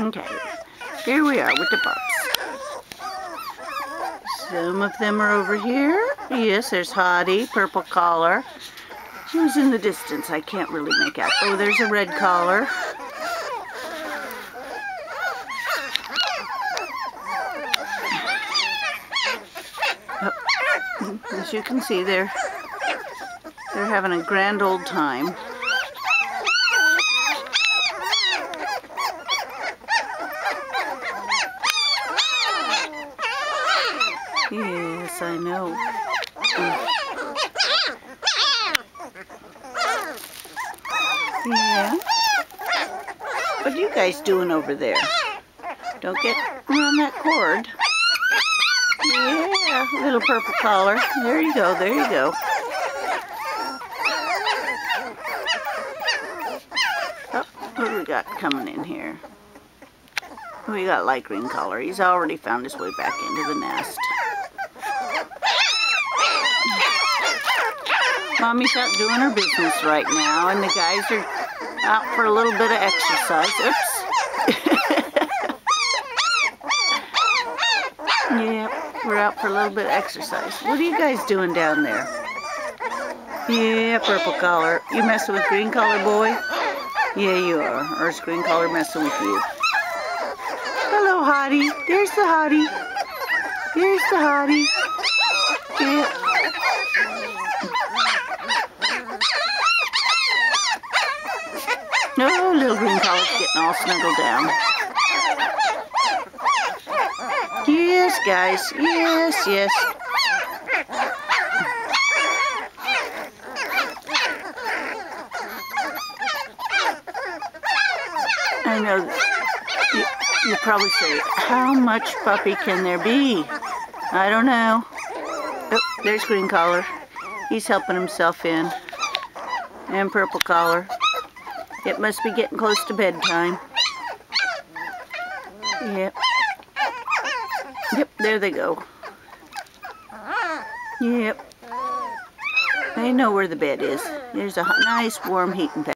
Okay, here we are with the pups. Some of them are over here. Yes, there's Hottie, purple collar. Who's in the distance? I can't really make out. Oh, there's a red collar. Oh, as you can see, they're having a grand old time. Yes, I know. Yeah? What are you guys doing over there? Don't get on that cord. Yeah, little purple collar. There you go, there you go. Oh, what do we got coming in here? We got light green collar. He's already found his way back into the nest. Mommy's out doing her business right now, and the guys are out for a little bit of exercise. Oops. Yep, we're out for a little bit of exercise. What are you guys doing down there? Yeah, purple collar. You messing with green collar, boy? Yeah, you are. Or is green collar messing with you? Hello, Hottie. There's the Hottie. There's the Hottie. Yeah. No, little green collar's getting all snuggled down. Yes, guys. Yes, yes. I know. You probably say, how much puppy can there be? I don't know. Oh, there's green collar. He's helping himself in. And purple collar. It must be getting close to bedtime. Yep. Yep, there they go. Yep. They know where the bed is. There's a nice warm heating pad.